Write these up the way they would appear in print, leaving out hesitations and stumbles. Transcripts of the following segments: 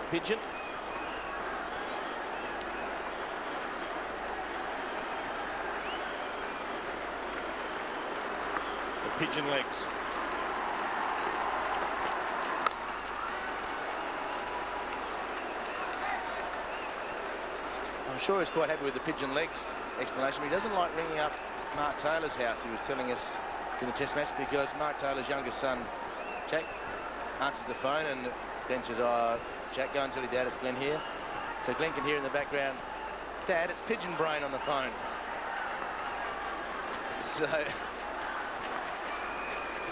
Pigeon. The pigeon legs. I'm sure he's quite happy with the pigeon legs explanation, but he doesn't like ringing up Mark Taylor's house, he was telling us during the test match, because Mark Taylor's youngest son, Jack, answers the phone and Glenn says, "Oh, Jack, go and tell your dad it's Glenn here." So Glenn can hear in the background, "Dad, it's Pigeon Brain on the phone." So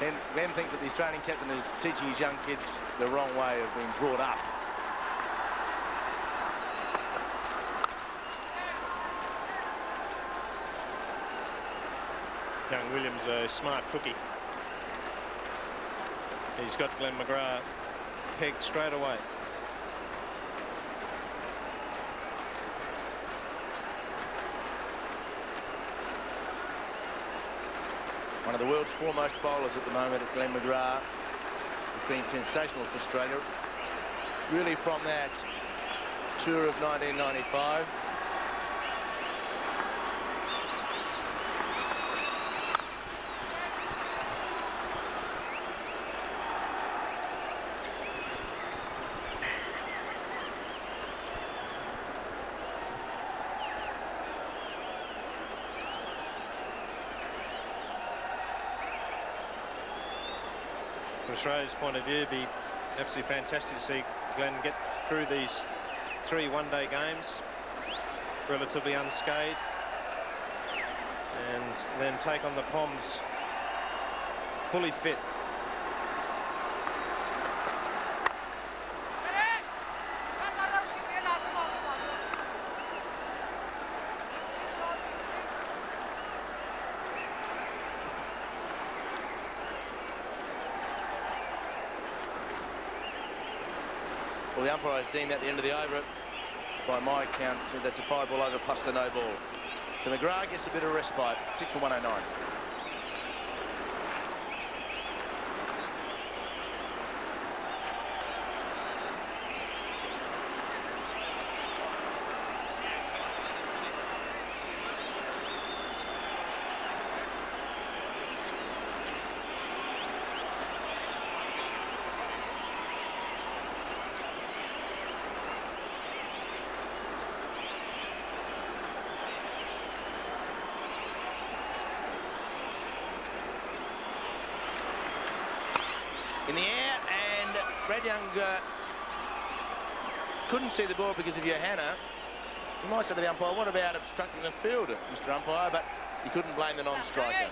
then Glenn thinks that the Australian captain is teaching his young kids the wrong way of being brought up. Young Williams, a smart cookie. He's got Glenn McGrath pegged straight away. One of the world's foremost bowlers at the moment, at Glenn McGrath, has been sensational for Australia. Really from that tour of 1995. From Australia's point of view, it'd be absolutely fantastic to see Glenn get through these 3 one-day games relatively unscathed, and then take on the Poms fully fit. Well, the umpire has deemed that the end of the over. By my count, that's a 5-ball over plus the no ball. So McGrath gets a bit of respite. 6 for 109. In the air, and Brad Young couldn't see the ball because of Johanna. You might say to the umpire, what about obstructing the field, Mr. Umpire? But he couldn't blame the non-striker.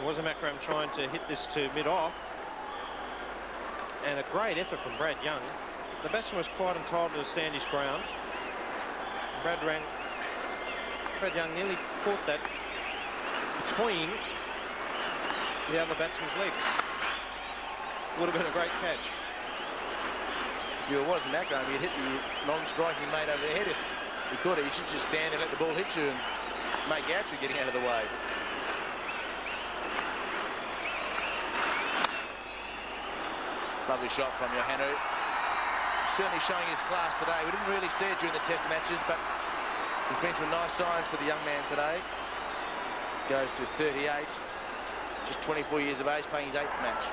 It was a Makram trying to hit this to mid-off, and a great effort from Brad Young. The batsman was quite entitled to stand his ground. Brad Young nearly caught that between the other batsman's legs. Would have been a great catch. If it wasn't Makram, you'd hit the non-striking mate over the head if he could. You should just stand and let the ball hit you and make out you're getting out of the way. Lovely shot from Johanna. Certainly showing his class today. We didn't really see it during the test matches, but there's been some nice signs for the young man today. Goes to 38, just 24 years of age, playing his 8th match.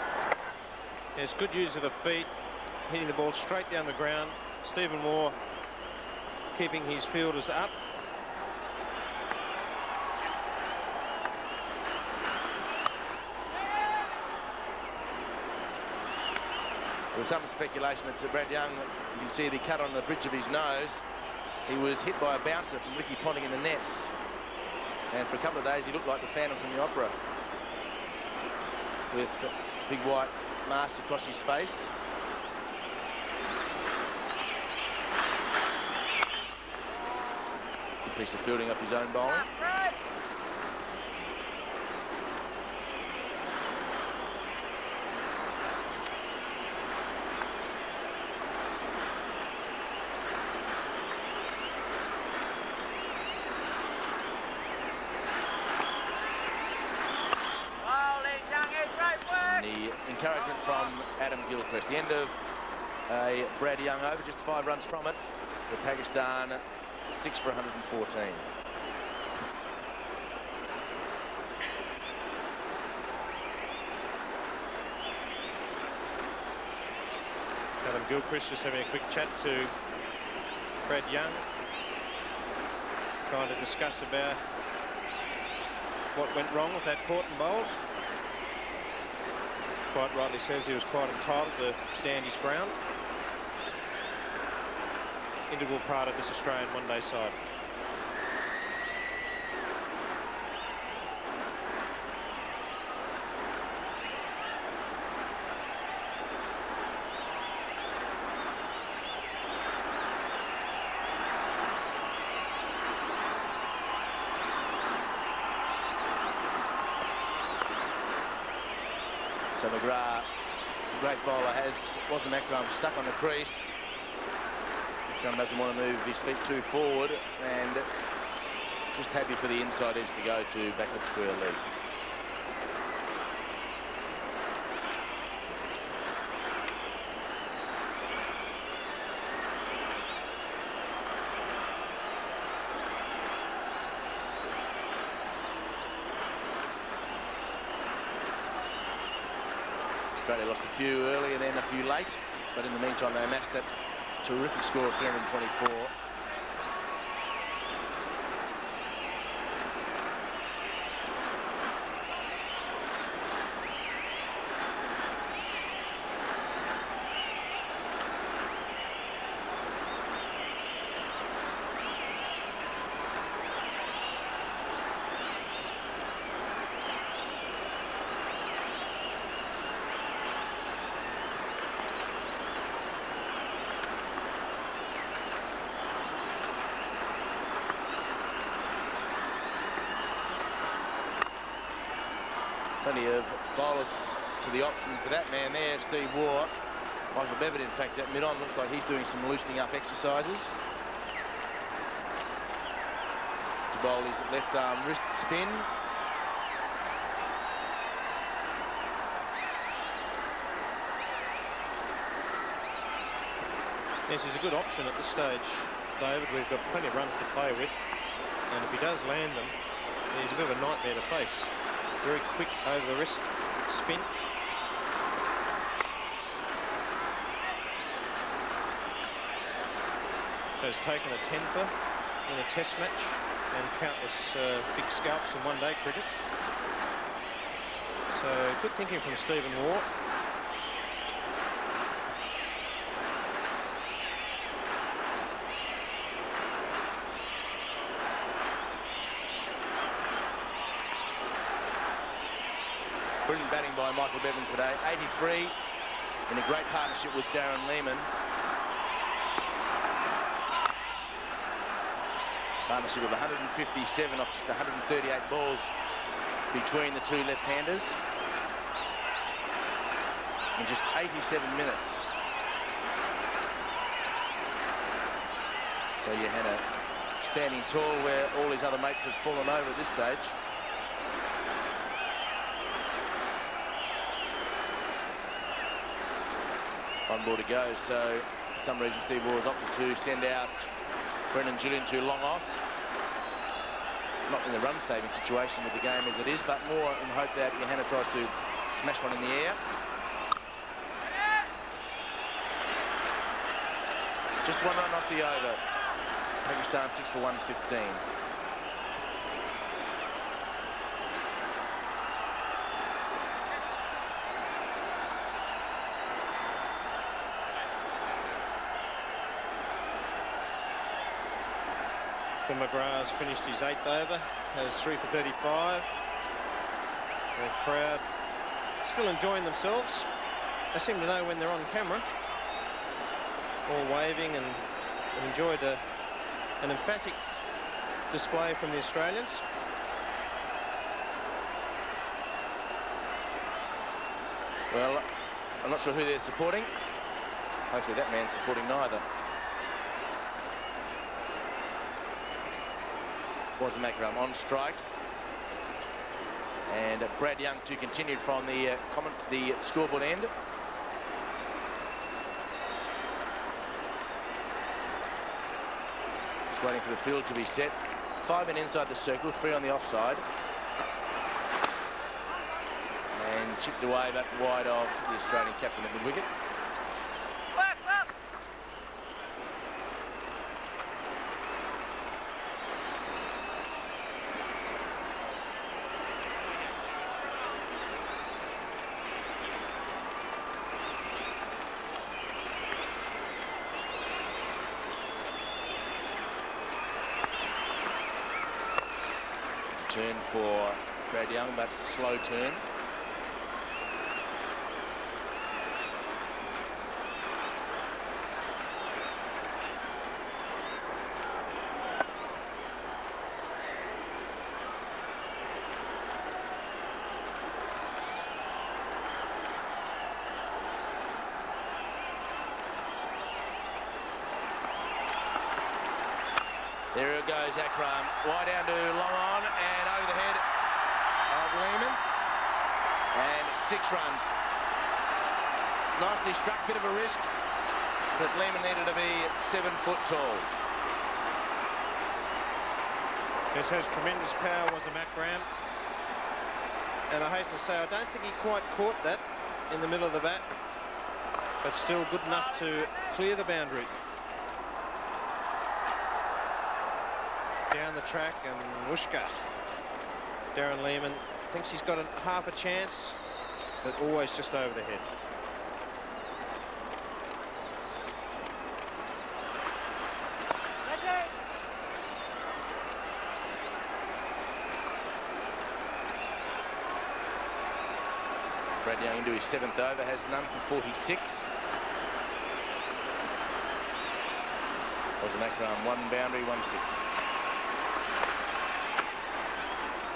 Yes, good use of the feet, hitting the ball straight down the ground. Stephen Moore keeping his fielders up. There was some speculation that Brad Young, you can see the cut on the bridge of his nose. He was hit by a bouncer from Ricky Ponting in the nets. And for a couple of days, he looked like the Phantom from the opera, with big white mask across his face. Good piece of fielding off his own bowling. Encouragement from Adam Gilchrist. The end of a Brad Young over, just 5 runs from it. With Pakistan 6 for 114. Adam Gilchrist just having a quick chat to Brad Young, trying to discuss about what went wrong with that caught and bowled. Quite rightly says he was quite entitled to stand his ground. Integral part of this Australian one-day side. So McGrath, the great bowler, wasn't Akram stuck on the crease. Akram doesn't want to move his feet too forward and just happy for the inside edge to go to backward square leg. Australia lost a few early and then a few late, but in the meantime they amassed that terrific score of 324. Plenty of bowlers to the option for that man there, Steve Waugh. Michael Bevan, in fact, at mid-on looks like he's doing some loosening up exercises. To bowl his left arm wrist spin. Yes, he's a good option at this stage, David. We've got plenty of runs to play with, and if he does land them, he's a bit of a nightmare to face. Very quick over the wrist spin. Has taken a 10-for in a test match and countless big scalps in one-day cricket. So good thinking from Stephen Waugh. Brilliant batting by Michael Bevan today. 83 in a great partnership with Darren Lehman. Partnership of 157 off just 138 balls between the two left-handers. In just 87 minutes. So Johanna standing tall where all his other mates have fallen over at this stage. One ball to go, so for some reason Steve Waugh has opted to send out Brendan Julian to long off. Not in the run-saving situation with the game as it is, but more in the hope that Johanna tries to smash one in the air. Just 1 run off the over. Pakistan 6 for 115. McGrath's finished his 8th over, has 3 for 35. The crowd still enjoying themselves. They seem to know when they're on camera. All waving and enjoyed an emphatic display from the Australians. Well, I'm not sure who they're supporting. Hopefully that man's supporting neither. Wasem Akram on strike, and Brad Young to continue from the scoreboard end. Just waiting for the field to be set. 5 men inside the circle, 3 on the offside. And chipped away but wide of the Australian captain at mid-wicket. Turn for Brad Young, but slow turn. There it goes, Akram. Wide down to long on and over the head of Lehmann. And 6 runs. Nicely struck, bit of a risk, but Lehmann needed to be 7 foot tall. This has tremendous power, was a Akram. And I hasten to say, I don't think he quite caught that in the middle of the bat, but still good enough to clear the boundary. Down the track, and Wooshka, Darren Lehmann, thinks he's got half a chance, but always just over the head. Brad Young into his 7th over, has none for 46. Wasn't Akram 1 boundary, 1 6.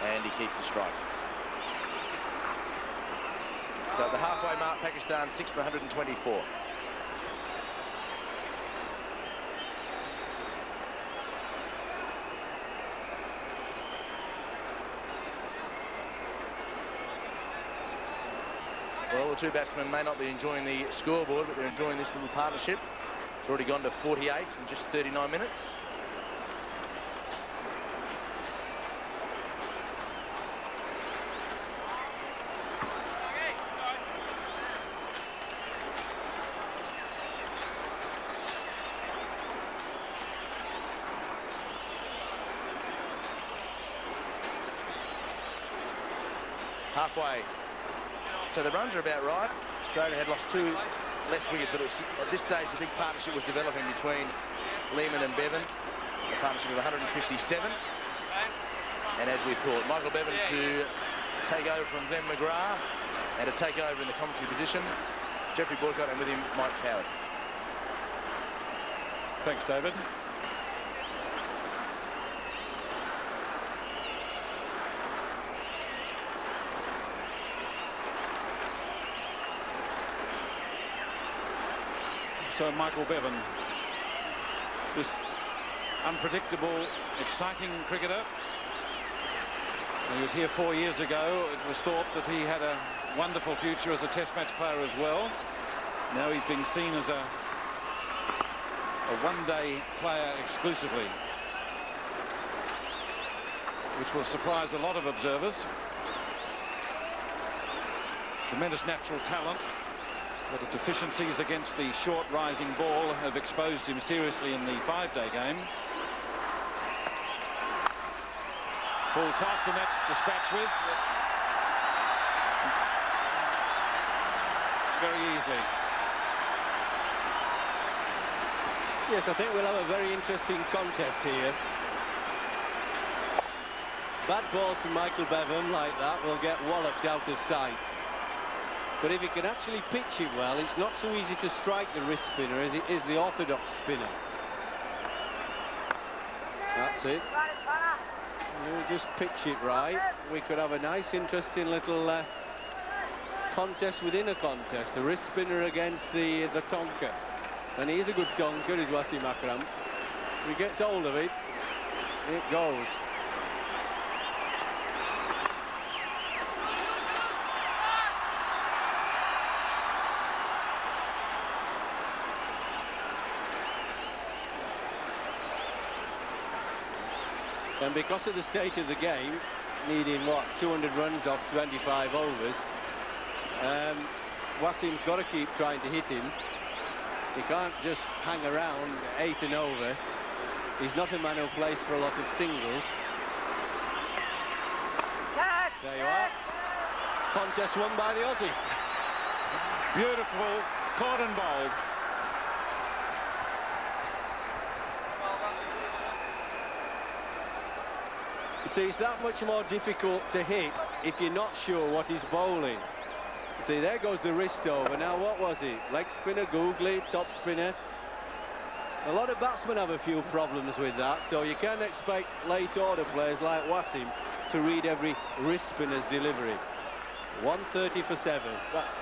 And he keeps the strike. So at the halfway mark, Pakistan 6 for 124. Well, the 2 batsmen may not be enjoying the scoreboard, but they're enjoying this little partnership. It's already gone to 48 in just 39 minutes. Halfway. So the runs are about right. Australia had lost 2 less wickets, but it was, at this stage the big partnership was developing between Lehmann and Bevan. A partnership of 157. And as we thought, Michael Bevan to take over from Glenn McGrath and to take over in the commentary position. Jeffrey Boycott, and with him Mike Coward. Thanks, David. So Michael Bevan, this unpredictable, exciting cricketer. He was here 4 years ago. It was thought that he had a wonderful future as a test match player as well. Now he's being seen as a one-day player exclusively, which will surprise a lot of observers. Tremendous natural talent. But the deficiencies against the short rising ball have exposed him seriously in the 5-day game. Full toss, and that's dispatched with very easily. Yes, I think we'll have a very interesting contest here. Bad balls from Michael Bevan like that will get walloped out of sight. But if he can actually pitch it well, it's not so easy to strike the wrist spinner as it is the orthodox spinner. That's it. You just pitch it right. We could have a nice, interesting little contest within a contest. The wrist spinner against the tonker. And he's a good tonker, is Wasim Akram. If he gets hold of it, it goes. And because of the state of the game, needing, what, 200 runs off 25 overs, Wasim's got to keep trying to hit him. He can't just hang around 8 and over. He's not a man who plays for a lot of singles. There you are. Contest won by the Aussie. Beautiful, caught and bowled. You see, it's that much more difficult to hit if you're not sure what he's bowling. See, there goes the wrist over. Now, what was it? Leg spinner, googly, top spinner. A lot of batsmen have a few problems with that, so you can't expect late order players like Wasim to read every wrist spinner's delivery. 130 for 7. That's...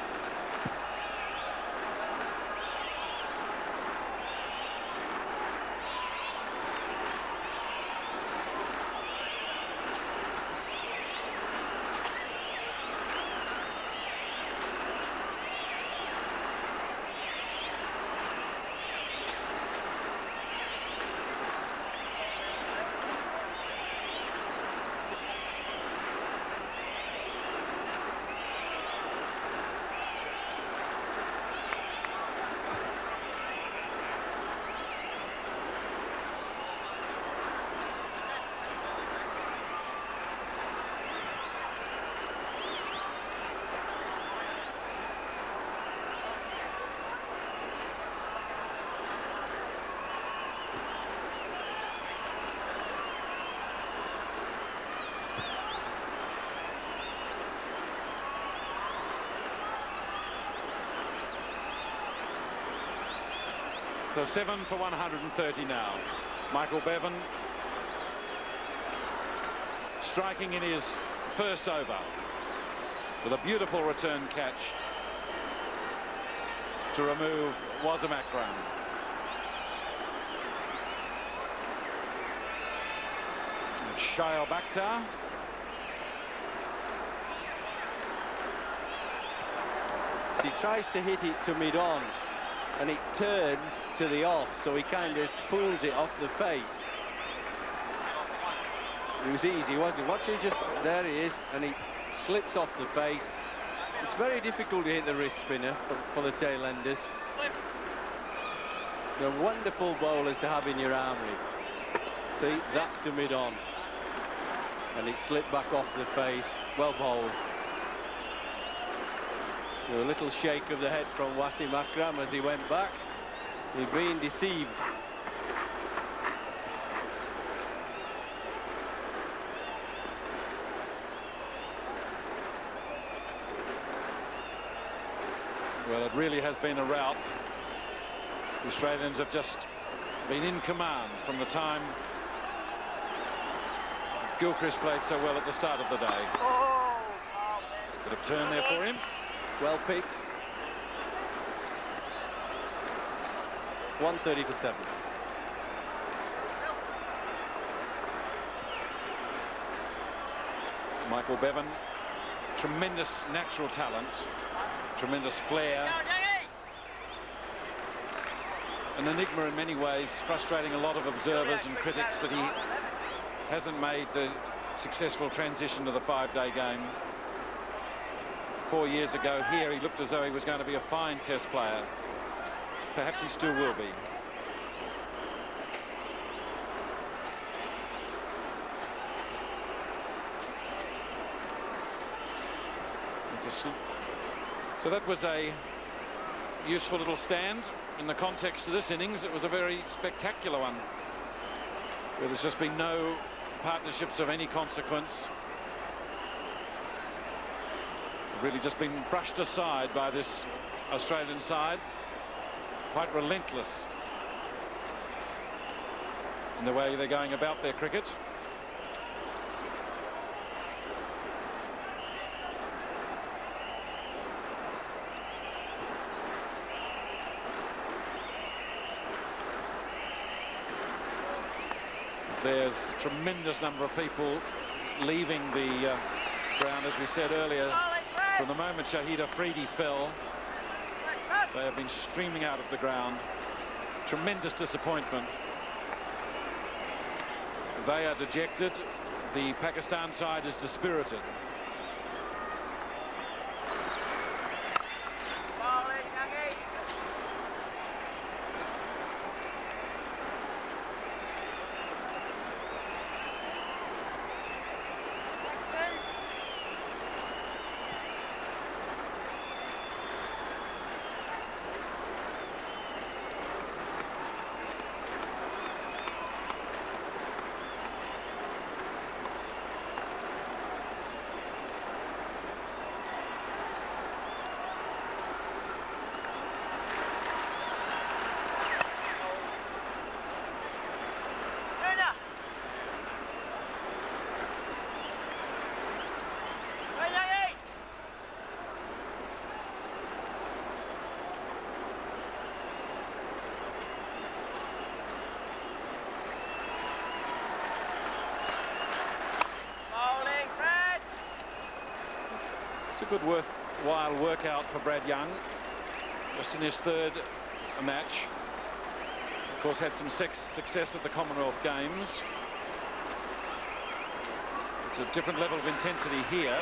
So 7 for 130 now. Michael Bevan striking in his first over with a beautiful return catch to remove Wasim Akram. Shail Bakhtar. So he tries to hit it to mid-on, and it turns to the off, so he kind of spoons it off the face. It was easy, wasn't it? Watch, he just, there he is, and he slips off the face. It's very difficult to hit the wrist spinner for the tail-enders. They're wonderful bowlers to have in your army. See, that's to mid-on. And it slipped back off the face. Well bowled. A little shake of the head from Wasim Akram as he went back. He's being deceived. Well, it really has been a rout. The Australians have just been in command from the time Gilchrist played so well at the start of the day. Bit of turn there for him. Well picked. 130 for 7. Michael Bevan, tremendous natural talent, tremendous flair. An enigma in many ways, frustrating a lot of observers and critics that he hasn't made the successful transition to the 5-day game. 4 years ago here, he looked as though he was going to be a fine test player. Perhaps he still will be. So that was a useful little stand. In the context of this innings, it was a very spectacular one, where there's just been no partnerships of any consequence. Really just been brushed aside by this Australian side. Quite relentless in the way they're going about their cricket. There's a tremendous number of people leaving the ground, as we said earlier. From the moment Shahid Afridi fell, they have been streaming out of the ground. Tremendous disappointment. They are dejected. The Pakistan side is dispirited. It's a good worthwhile workout for Brad Young, just in his third match. Of course, had some success at the Commonwealth Games. It's a different level of intensity here.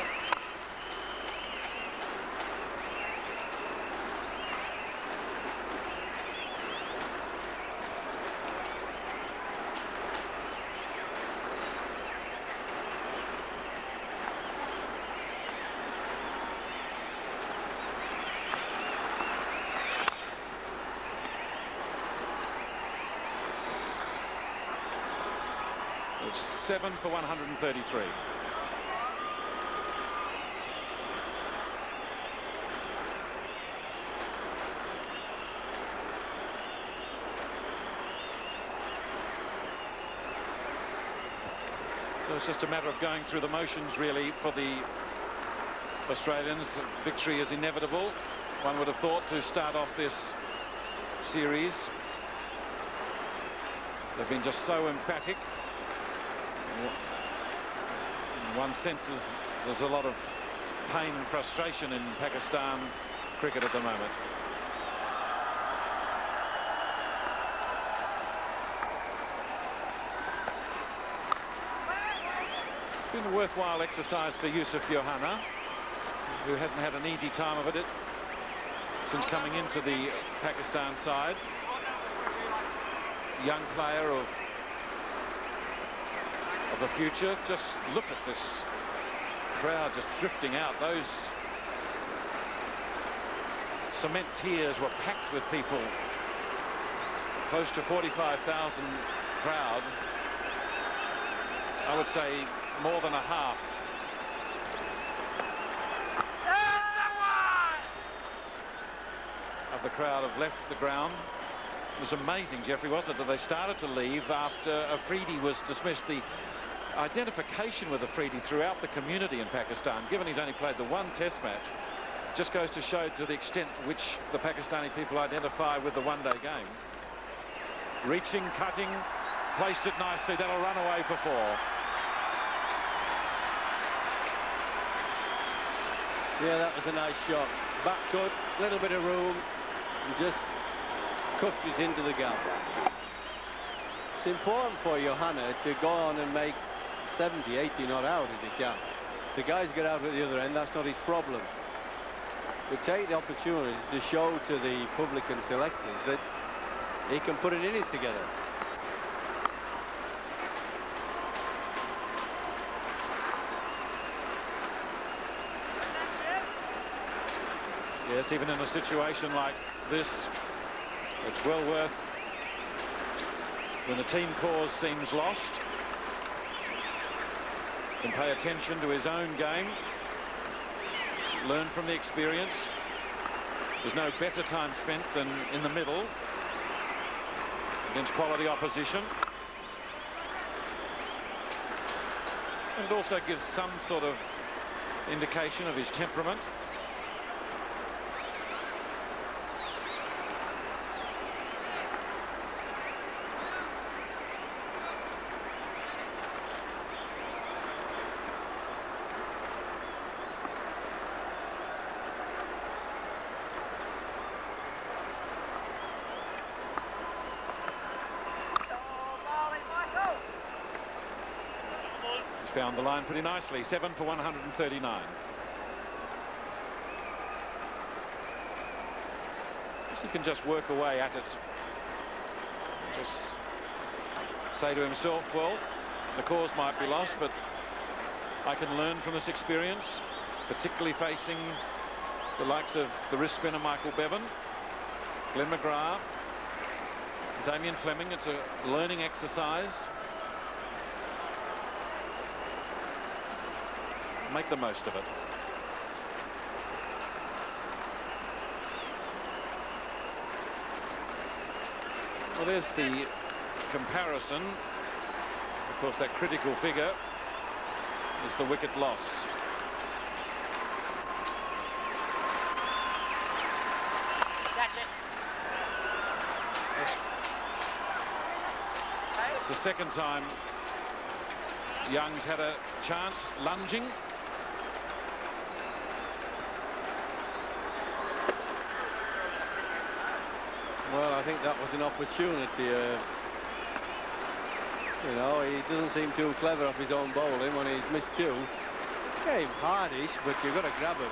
It's 7 for 133. So it's just a matter of going through the motions, really, for the Australians. Victory is inevitable, one would have thought, to start off this series. They've been just so emphatic. One senses there's a lot of pain and frustration in Pakistan cricket at the moment. It's been a worthwhile exercise for Yusuf Yohana, who hasn't had an easy time of it since coming into the Pakistan side. Young player of the future. Just look at this crowd just drifting out. Those cement tiers were packed with people. Close to 45,000 crowd. I would say more than a half. Of the crowd have left the ground. It was amazing, Jeffrey, wasn't it, that they started to leave after Afridi was dismissed. The identification with Afridi throughout the community in Pakistan, given he's only played the one test match, just goes to show to the extent to which the Pakistani people identify with the one-day game. Reaching, cutting, placed it nicely. That'll run away for 4. Yeah, that was a nice shot. Back cut, little bit of room, and just cuffed it into the gap. It's important for Yohana to go on and make 70, 80 not out if he can. The guys get out at the other end, that's not his problem. But take the opportunity to show to the public and selectors that he can put an innings together. Yes, even in a situation like this, it's well worth, when the team cause seems lost, can pay attention to his own game, learn from the experience. There's no better time spent than in the middle against quality opposition. And it also gives some sort of indication of his temperament. found the line pretty nicely. 7 for 139. He can just work away at it. Just say to himself, well, the cause might be lost, but I can learn from this experience, particularly facing the likes of the wrist spinner Michael Bevan, Glenn McGrath, Damien Fleming. It's a learning exercise. Make the most of it. Well, there's the comparison. Of course, that critical figure is the wicket loss. Catch it. It's the second time Young's had a chance lunging. Well, I think that was an opportunity. You know, he doesn't seem too clever off his own bowling when he's missed two. Game hardish, but you've got to grab him.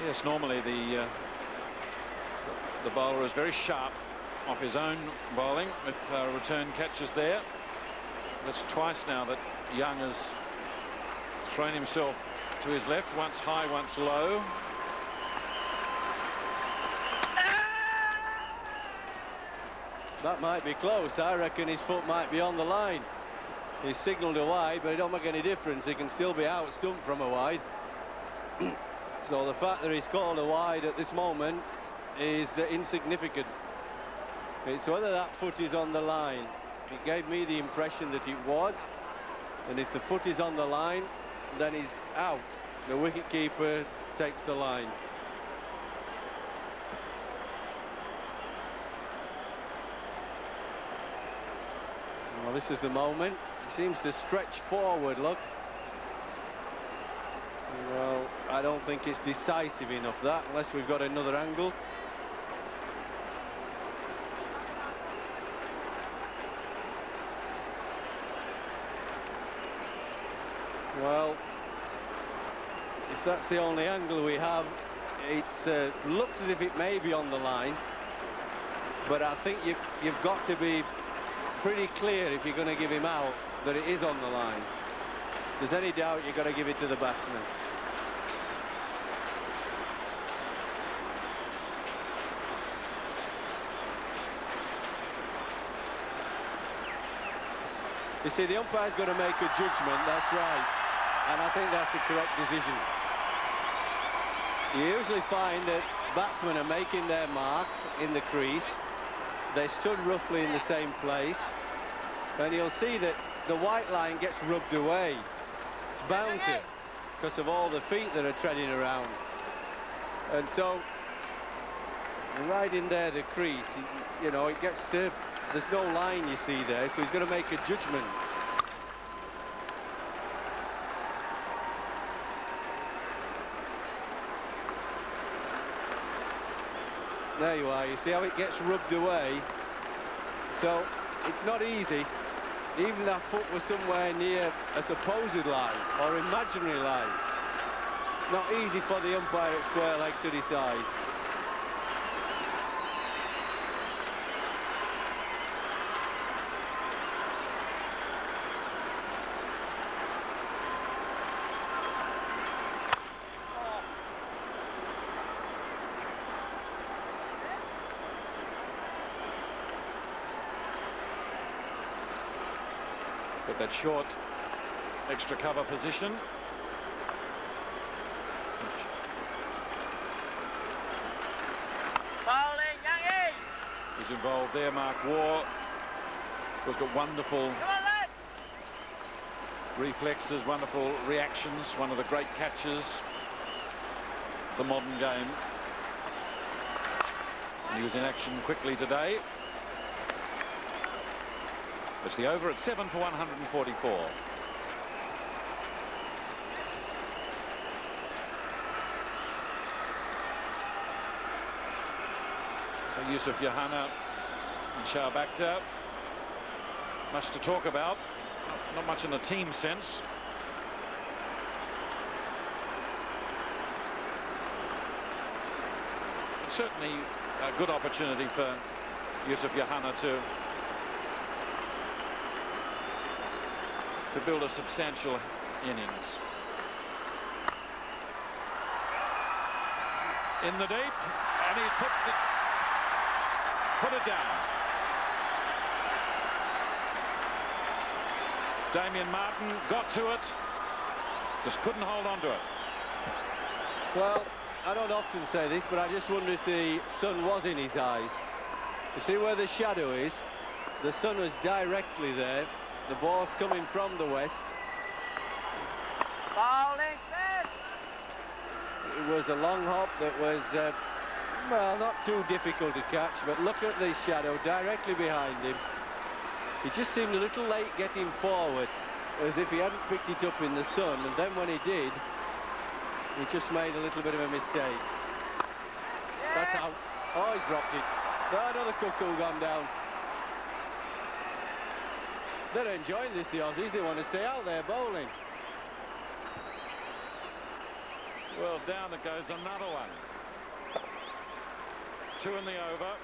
Yes, normally the bowler is very sharp off his own bowling with return catches there. That's twice now that Young has thrown himself to his left, once high, once low. That might be close. I reckon his foot might be on the line. He's signalled a wide, but it don't make any difference. He can still be out stumped from a wide. So the fact that he's called a wide at this moment is insignificant. It's whether that foot is on the line. It gave me the impression that it was. And if the foot is on the line, then he's out. The wicketkeeper takes the line. Well, this is the moment. He seems to stretch forward, look. Well, I don't think it's decisive enough, that, unless we've got another angle. Well, if that's the only angle we have, it looks as if it may be on the line. But I think you've got to be pretty clear if you're going to give him out that it is on the line. If there's any doubt, you've got to give it to the batsman. You see, the umpire's got to make a judgment, that's right. And I think that's the correct decision. You usually find that batsmen are making their mark in the crease. They stood roughly in the same place. And you'll see that the white line gets rubbed away. It's bound to, because of all the feet that are treading around. And so, right in there, the crease, you know, it gets, there's no line you see there, so he's going to make a judgment. There you are, you see how it gets rubbed away. So it's not easy. Even that foot was somewhere near a supposed line or imaginary line. Not easy for the umpire at square leg to decide. That short extra cover position. Bowling, Youngie! Who's involved there, Mark Waugh. Has got wonderful reflexes, wonderful reactions, one of the great catches of the modern game. And he was in action quickly today. It's the over at 7 for 144. So Yusuf Yohana and Shao Bakhtar. Much to talk about. Not much in a team sense. Certainly a good opportunity for Yusuf Yohana to build a substantial innings. In the deep, and he's put it down. Damien Martin got to it, just couldn't hold on to it. Well, I don't often say this, but I just wonder if the sun was in his eyes. You see where the shadow is? The sun was directly there. The ball's coming from the west. Bowling set. It was a long hop that was, well, not too difficult to catch, but look at the shadow directly behind him. He just seemed a little late getting forward, as if he hadn't picked it up in the sun, and then when he did, he just made a little bit of a mistake. That's out. Oh, he's dropped it. Oh, another cuckoo gone down. They're enjoying this, the Aussies. They want to stay out there bowling. Well, down it goes, another one. 2 in the over.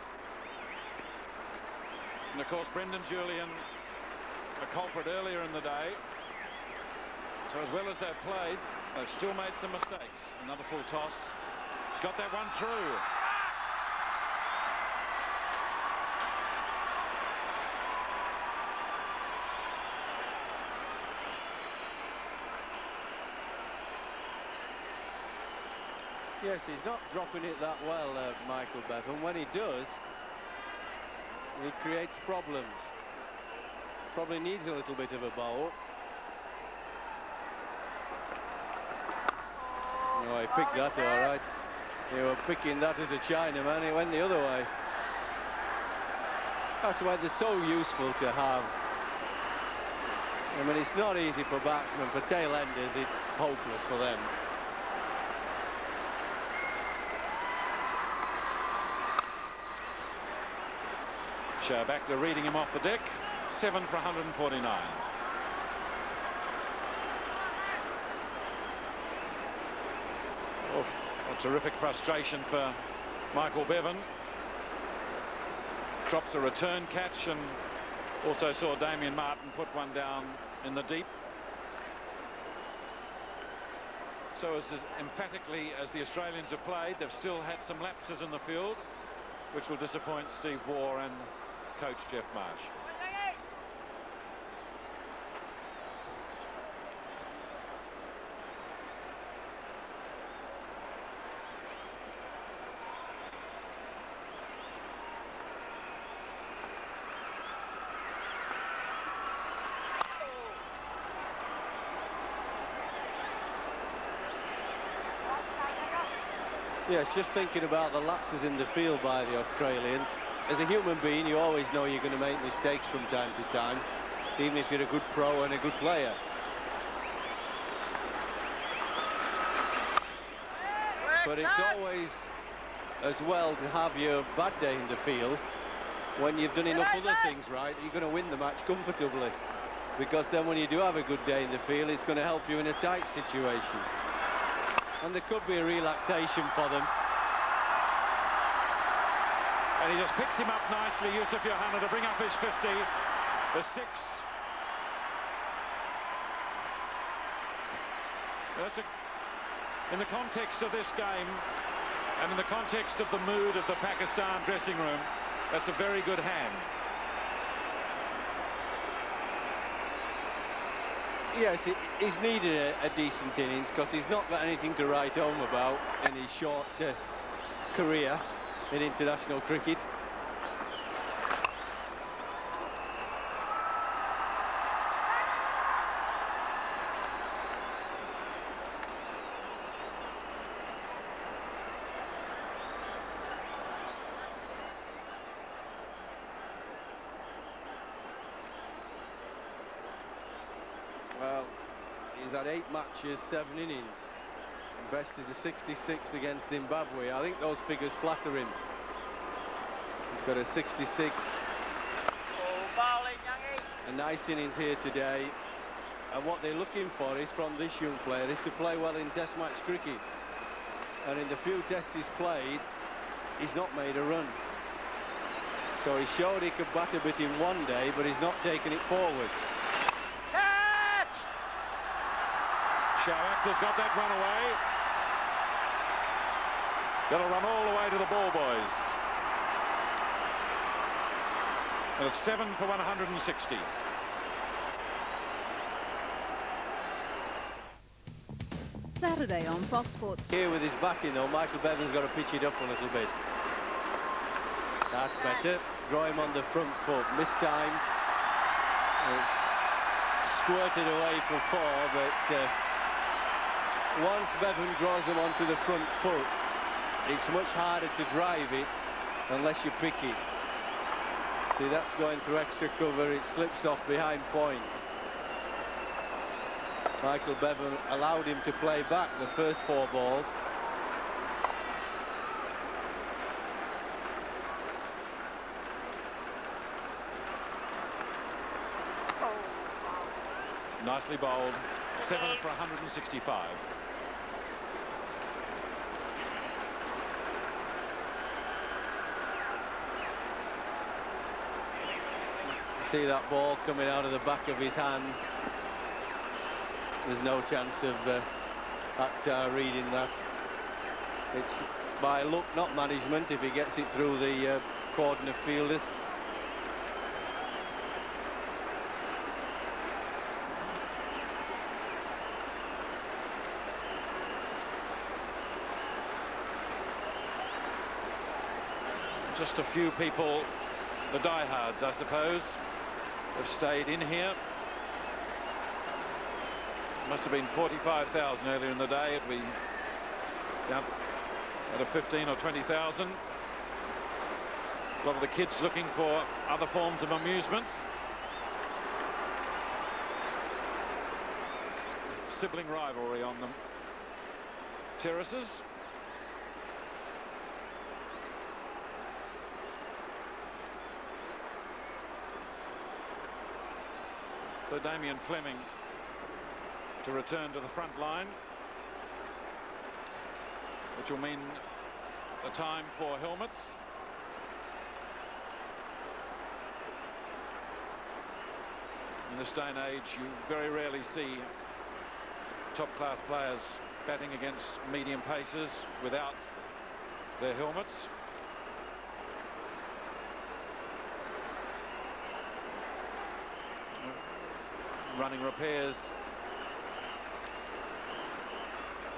And of course, Brendan Julian, a culprit earlier in the day. So as well as they've played, they've still made some mistakes. Another full toss. He's got that one through. Yes, he's not dropping it that well, Michael Bevan. When he does, he creates problems. Probably needs a little bit of a bowl. Oh, he picked that all right. They were picking that as a Chinaman. He went the other way. That's why they're so useful to have. I mean, it's not easy for batsmen. For tail enders, it's hopeless for them. Shao Bakhtar reading him off the deck. 7 for 149. Oof, a terrific frustration for Michael Bevan. Drops a return catch and also saw Damien Martin put one down in the deep. So as emphatically as the Australians have played, they've still had some lapses in the field, which will disappoint Steve Waugh and coach Geoff Marsh. Yes, just thinking about the lapses in the field by the Australians. As a human being, you always know you're going to make mistakes from time to time, even if you're a good pro and a good player. But it's always as well to have your bad day in the field when you've done enough other things right. You're going to win the match comfortably, because then when you do have a good day in the field, it's going to help you in a tight situation. And there could be a relaxation for them. And he just picks him up nicely, Yusuf Yohana, to bring up his 50. The 6. That's in the context of this game and in the context of the mood of the Pakistan dressing room, that's a very good hand. Yes, he's needed a decent innings because he's not got anything to write home about in his short career in international cricket. Well, he's had 8 matches, 7 innings. And best is a 66 against Zimbabwe. I think those figures flatter him. He's got a 66. Oh, bowling, youngie. A nice innings here today. And what they're looking for is from this young player is to play well in test match cricket. And in the few tests he's played, he's not made a run. So he showed he could bat a bit in one day, but he's not taken it forward. Catch! Shawak has got that one away. Gonna run all the way to the ball, boys. And it's 7 for 160. Saturday on Fox Sports. Here with his batting though, Michael Bevan's got to pitch it up a little bit. That's better. Draw him on the front foot. Mistimed. It's squirted away for 4, but once Bevan draws him onto the front foot, it's much harder to drive it unless you pick it. See, that's going through extra cover. It slips off behind point. Michael Bevan allowed him to play back the first 4 balls. Nicely bowled. 7 for 165. See that ball coming out of the back of his hand. There's no chance of Akhtar reading that. It's by luck, not management, if he gets it through the cordon of fielders. Just a few people, the diehards, I suppose, have stayed in here. Must have been 45,000 earlier in the day. It'd be at a 15 or 20,000. A lot of the kids looking for other forms of amusement. Sibling rivalry on the terraces. So Damien Fleming to return to the front line, which will mean a time for helmets. In this day and age, you very rarely see top-class players batting against medium pacers without their helmets. Running repairs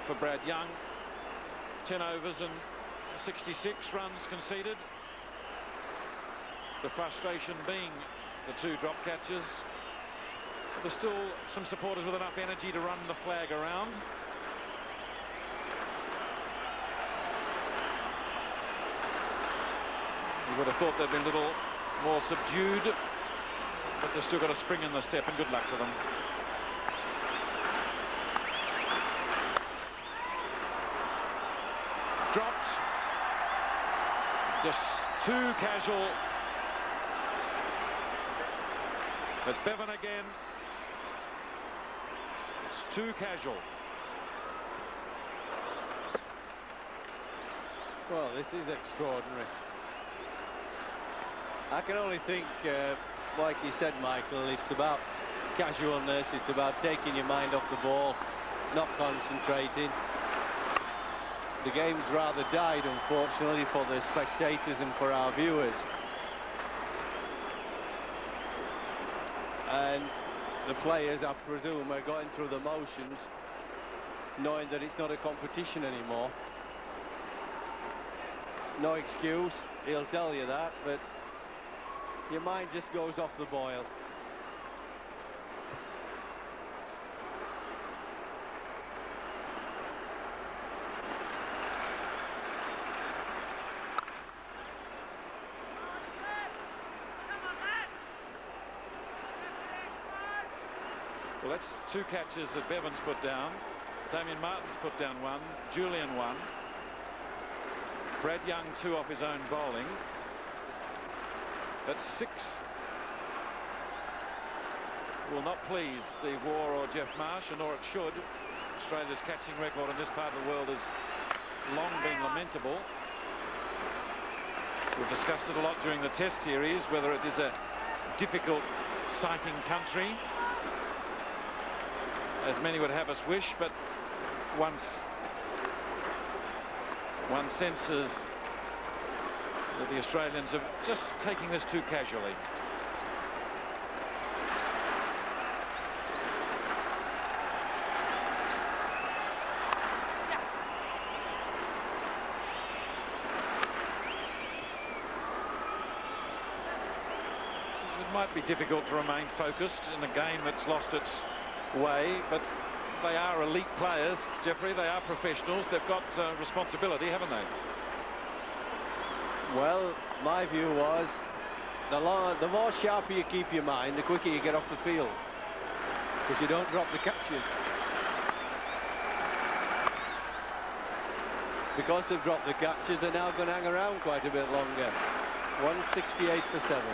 for Brad Young. 10 overs and 66 runs conceded. The frustration being the 2 drop catches. But there's still some supporters with enough energy to run the flag around. You would have thought they'd been a little more subdued, but they've still got a spring in the step, and good luck to them. Dropped. Just too casual. It's Bevan again. It's too casual. Well, this is extraordinary. I can only think, like you said, Michael, it's about casualness, it's about taking your mind off the ball, not concentrating. The game's rather died, unfortunately, for the spectators and for our viewers. And the players, I presume, are going through the motions, knowing that it's not a competition anymore. No excuse, he'll tell you that, but your mind just goes off the boil. Well, that's 2 catches that Bevan's put down. Damien Martin's put down 1. Julian 1. Brad Young 2 off his own bowling. But 6 will not please Steve Waugh or Geoff Marsh, nor it should. Australia's catching record in this part of the world has long been lamentable. We've discussed it a lot during the Test series, whether it is a difficult sighting country, as many would have us wish, but once one senses that the Australians are just taking this too casually. It might be difficult to remain focused in a game that's lost its way, but they are elite players, Jeffrey. They are professionals. They've got responsibility, haven't they? Well, my view was the more sharper you keep your mind, the quicker you get off the field, because you don't drop the catches. Because they've dropped the catches, they're now going to hang around quite a bit longer. 168 for 7.